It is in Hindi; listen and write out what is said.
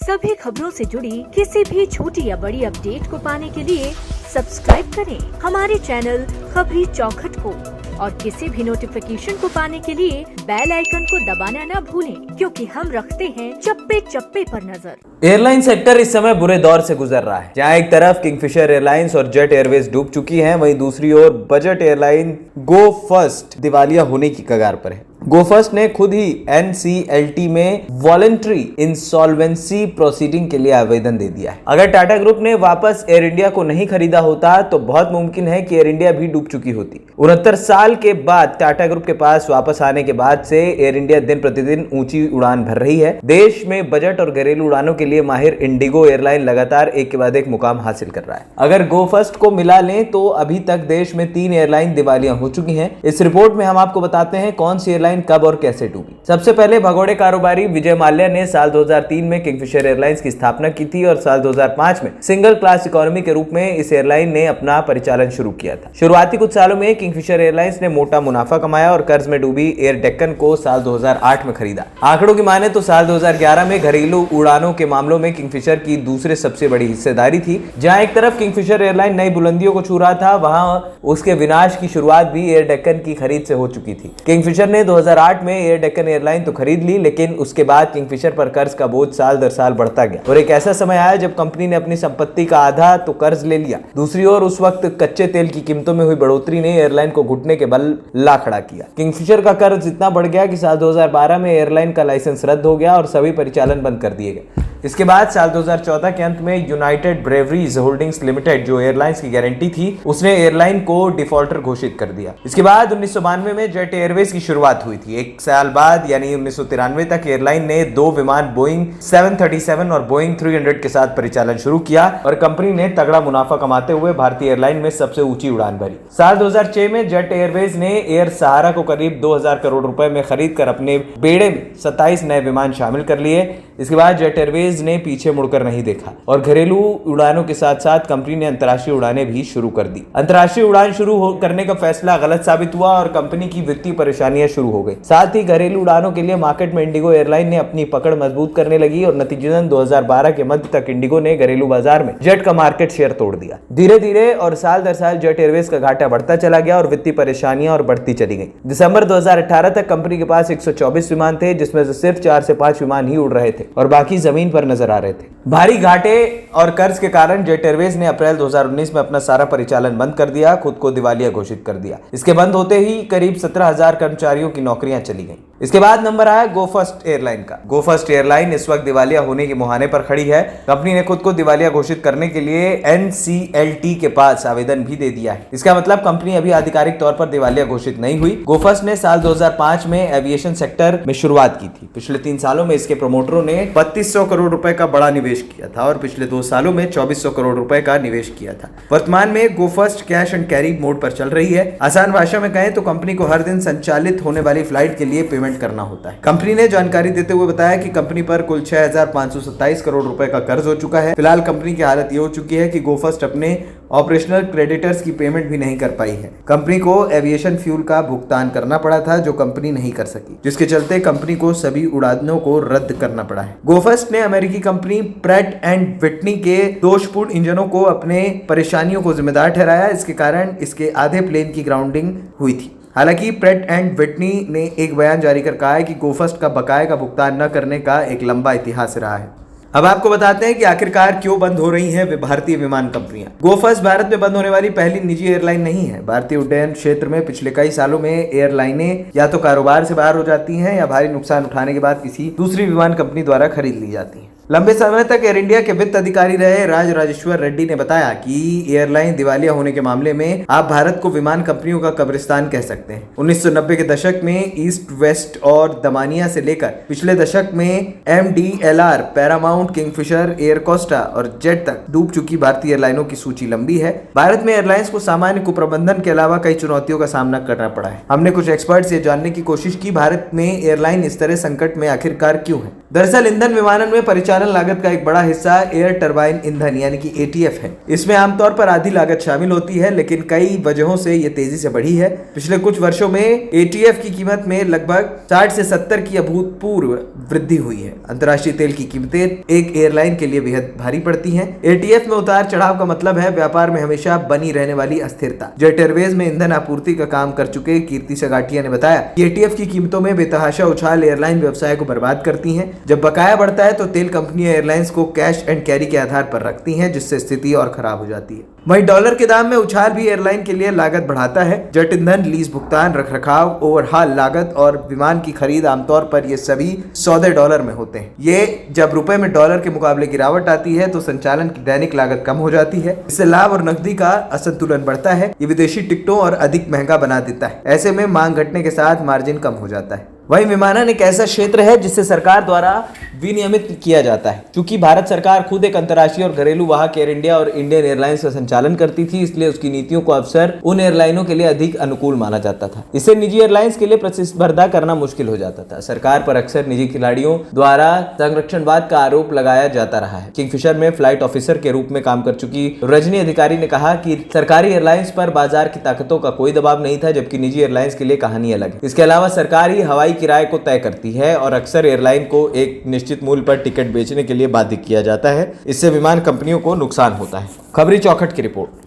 सभी खबरों से जुड़ी किसी भी छोटी या बड़ी अपडेट को पाने के लिए सब्सक्राइब करें हमारे चैनल खबरी चौखट को और किसी भी नोटिफिकेशन को पाने के लिए बेल आइकन को दबाना न भूलें, क्योंकि हम रखते हैं चप्पे चप्पे पर नजर। एयरलाइन सेक्टर इस समय बुरे दौर से गुजर रहा है। जहां एक तरफ किंगफिशर एयरलाइंस और जेट एयरवेज डूब चुकी हैं, वहीं दूसरी ओर बजट एयरलाइन गो फर्स्ट दिवालिया होने की कगार पर है। गो फर्स्ट ने खुद ही NCLT में वॉलंटरी इंसॉल्वेंसी प्रोसीडिंग के लिए आवेदन दे दिया है। अगर टाटा ग्रुप ने वापस एयर इंडिया को नहीं खरीदा होता तो बहुत मुमकिन है कि एयर इंडिया भी डूब चुकी होती। 69 साल के बाद टाटा ग्रुप के पास वापस आने के बाद से एयर इंडिया दिन प्रतिदिन ऊंची उड़ान भर रही है। देश में बजट और घरेलू उड़ानों के लिए माहिर इंडिगो एयरलाइन लगातार एक के बाद एक मुकाम हासिल कर रहा है। अगर गो फर्स्ट को मिला लें तो अभी तक देश में 3 एयरलाइन दिवालिया हो चुकी हैं। इस रिपोर्ट में हम आपको बताते हैं कौन सी एयरलाइन कब और कैसे डूबी। सबसे पहले भगोड़े कारोबारी विजय माल्या ने साल 2003 में किंगफिशर एयरलाइंस की स्थापना की थी और साल 2005 में सिंगल क्लास इकोनॉमी के रूप में इस एयरलाइन ने अपना परिचालन शुरू किया था। शुरुआती कुछ सालों में किंगफिशर एयरलाइंस ने मोटा मुनाफा कमाया और कर्ज में डूबी एयर डेक्कन को साल 2008 में खरीदा। आंकड़ों की माने तो साल 2011 में घरेलू उड़ानों के मामलों में किंगफिशर की दूसरे सबसे बड़ी हिस्सेदारी थी। जहां एक तरफ किंगफिशर एयरलाइन नई बुलंदियों को छू रहा था, वहां उसके विनाश की शुरुआत भी एयर डेक्कन की खरीद से हो चुकी थी। किंगफिशर ने 2008 में एयर डेक्कन एयरलाइन तो खरीद ली, लेकिन उसके बाद किंगफिशर पर कर्ज का बोझ साल दर साल बढ़ता गया और एक ऐसा समय आया जब कंपनी ने अपनी संपत्ति का आधा तो कर्ज ले लिया। दूसरी ओर उस वक्त कच्चे तेल की कीमतों में हुई बढ़ोतरी ने एयरलाइन को घुटने के बल ला खड़ा किया। किंगफिशर का कर्ज इतना बढ़ गया कि साल 2012 में एयरलाइन का लाइसेंस रद्द हो गया और सभी परिचालन बंद कर दिए गए। इसके बाद साल 2014 के अंत में यूनाइटेड ब्रेवरीज होल्डिंग्स लिमिटेड, जो एयरलाइंस की गारंटी थी, उसने एयरलाइन को डिफॉल्टर घोषित कर दिया। इसके बाद 1992 में जेट एयरवेज की शुरुआत हुई थी। एक साल बाद यानी 1993 तक एयरलाइन ने 2 विमान बोइंग 737 और बोइंग 300 के साथ परिचालन शुरू किया और कंपनी ने तगड़ा मुनाफा कमाते हुए भारतीय एयरलाइन में सबसे ऊंची उड़ान भरी। साल 2006 में जेट एयरवेज ने एयर सहारा को करीब 2000 करोड़ रुपए में खरीद कर अपने बेड़े में 27 नए विमान शामिल कर लिए। इसके बाद जेट एयरवेज ने पीछे मुड़कर नहीं देखा और घरेलू उड़ानों के साथ साथ कंपनी ने अंतर्राष्ट्रीय उड़ानें भी शुरू कर दी। अंतर्राष्ट्रीय उड़ान शुरू करने का फैसला गलत साबित हुआ और कंपनी की वित्तीय परेशानियां शुरू हो गई। साथ ही घरेलू उड़ानों के लिए मार्केट में इंडिगो एयरलाइन ने अपनी पकड़ मजबूत करने लगी और नतीजतन 2012 के मध्य तक इंडिगो ने घरेलू बाजार में जेट का मार्केट शेयर तोड़ दिया। धीरे धीरे और साल दर साल जेट एयरवेज का घाटा बढ़ता चला गया और वित्तीय परेशानियां और बढ़ती चली गई। दिसंबर 2018 तक कंपनी के पास 124 विमान थे, जिसमें से सिर्फ 4 से 5 विमान ही उड़ रहे थे और बाकी जमीन पर नजर आ रहे थे। भारी घाटे और कर्ज के कारण जेट एयरवेज ने अप्रैल 2019 में अपना सारा परिचालन बंद कर दिया, खुद को दिवालिया घोषित कर दिया। इसके बंद होते ही करीब 17,000 कर्मचारियों की नौकरियां चली गईं। इसके बाद नंबर आया गो फर्स्ट एयरलाइन का। गो फर्स्ट एयरलाइन इस वक्त दिवालिया होने के मुहाने पर खड़ी है। कंपनी ने खुद को दिवालिया घोषित करने के लिए NCLT के पास आवेदन भी दे दिया है। इसका मतलब कंपनी अभी आधिकारिक तौर पर दिवालिया घोषित नहीं हुई। गो फर्स्ट ने साल 2005 में एविएशन सेक्टर में शुरुआत की थी। पिछले 3 सालों में इसके प्रमोटरों ने 3200 करोड़ रुपए का बड़ा निवेश किया था और पिछले 2 सालों में 2400 करोड़ रुपए का निवेश किया था। वर्तमान में Go First cash and carry mode पर चल रही है। आसान भाषा में कहें तो कंपनी को हर दिन संचालित होने वाली फ्लाइट के लिए पेमेंट करना होता है। कंपनी ने जानकारी देते हुए बताया कि कंपनी पर कुल 6527 करोड़ रुपए का कर्ज हो चुका है। फिलहाल कंपनी की हालत ये हो चुकी है कि गो फर्स्ट अपने ऑपरेशनल क्रेडिटर्स की पेमेंट भी नहीं कर पाई है। कंपनी को एविएशन फ्यूल का भुगतान करना पड़ा था, जो कंपनी नहीं कर सकी, जिसके चलते कंपनी को सभी उड़ानों को रद्द करना पड़ा है। गो फर्स्ट ने अमेरिकी कंपनी प्रैट एंड विटनी के दोषपूर्ण इंजनों को अपने परेशानियों को जिम्मेदार ठहराया। इसके कारण इसके आधे प्लेन की ग्राउंडिंग हुई थी। हालांकि प्रैट एंड विटनी ने एक बयान जारी कर कहा है कि गो फर्स्ट का बकाये का भुगतान न करने का एक लंबा इतिहास रहा है। अब आपको बताते हैं कि आखिरकार क्यों बंद हो रही हैं भारतीय विमान कंपनियां। गो फर्स्ट भारत में बंद होने वाली पहली निजी एयरलाइन नहीं है। भारतीय उड्डयन क्षेत्र में पिछले कई सालों में एयरलाइनें या तो कारोबार से बाहर हो जाती हैं या भारी नुकसान उठाने के बाद किसी दूसरी विमान कंपनी द्वारा खरीद ली जाती हैं। लंबे समय तक एयर इंडिया के वित्त अधिकारी रहे राज राजेश्वर रेड्डी ने बताया कि एयरलाइन दिवालिया होने के मामले में आप भारत को विमान कंपनियों का कब्रिस्तान कह सकते हैं। 1990 के दशक में ईस्ट वेस्ट और दमानिया से लेकर पिछले दशक में MDLR, Paramount, Kingfisher, air Costa और जेट तक डूब चुकी भारतीय एयरलाइनों की सूची लंबी है। भारत में एयरलाइंस को सामान्य कुप्रबंधन के अलावा कई चुनौतियों का सामना करना पड़ा है। हमने कुछ एक्सपर्ट से जानने की कोशिश की भारत में एयरलाइन इस तरह संकट में आखिरकार क्यों है। दरअसल ईंधन विमानन में परिचालन संचालन लागत का एक बड़ा हिस्सा एयर टरबाइन ईंधन यानी कि ATF है। इसमें आमतौर पर आधी लागत शामिल होती है, लेकिन कई वजहों से ये तेजी से बढ़ी है। पिछले कुछ वर्षों में ATF की कीमत में लगभग 60 से 70 की अभूतपूर्व वृद्धि हुई है। अंतर्राष्ट्रीय तेल की कीमतें एक एयरलाइन के लिए बेहद भारी पड़ती हैं। ATF में उतार चढ़ाव का मतलब है व्यापार में हमेशा बनी रहने वाली अस्थिरता। जेट एयरवेज में ईंधन आपूर्ति का काम कर चुके कीर्ति सगाटिया ने बताया कि ATF की कीमतों में बेतहाशा उछाल एयरलाइन व्यवसाय को बर्बाद करती हैं। जब बकाया बढ़ता है तो तेल कंपनियां एयरलाइंस को कैश एंड कैरी के आधार पर रखती हैं, जिससे स्थिति और खराब हो जाती है। वहीं डॉलर के दाम में उछाल भी एयरलाइन के लिए लागत बढ़ाता है। जेट ईंधन, लीज भुगतान, रखरखाव, ओवरहाल लागत और विमान की खरीद, आमतौर पर ये सभी सौदे डॉलर में होते हैं। ये जब रुपए में डॉलर के मुकाबले गिरावट आती है तो संचालन की दैनिक लागत कम हो जाती है। इससे लाभ और नकदी का असंतुलन बढ़ता है। ये विदेशी टिकटों और अधिक महंगा बना देता है। ऐसे में मांग घटने के साथ मार्जिन कम हो जाता है। वहीं विमानन एक ऐसा क्षेत्र है जिसे सरकार द्वारा विनियमित किया जाता है। क्योंकि भारत सरकार खुद एक अंतर्राष्ट्रीय और घरेलू वाहक एयर इंडिया और इंडियन एयरलाइंस का संचालन करती थी, इसलिए उसकी नीतियों को अक्सर उन एयरलाइनों के लिए अधिक अनुकूल माना जाता था। इससे निजी एयरलाइंस के लिए प्रतिस्पर्धा करना मुश्किल हो जाता था। सरकार पर अक्सर निजी खिलाड़ियों द्वारा संरक्षणवाद का आरोप लगाया जाता रहा है। किंगफिशर में फ्लाइट ऑफिसर के रूप में काम कर चुकी रजनी अधिकारी ने कहा कि सरकारी एयरलाइंस पर बाजार की ताकतों का कोई दबाव नहीं था, जबकि निजी एयरलाइंस के लिए कहानी अलग है। इसके अलावा सरकार ही हवाई किराए को तय करती है और अक्सर एयरलाइन को एक निश्चित मूल्य पर टिकट बेचने के लिए बाध्य किया जाता है। इससे विमान कंपनियों को नुकसान होता है। खबरी चौखट की रिपोर्ट।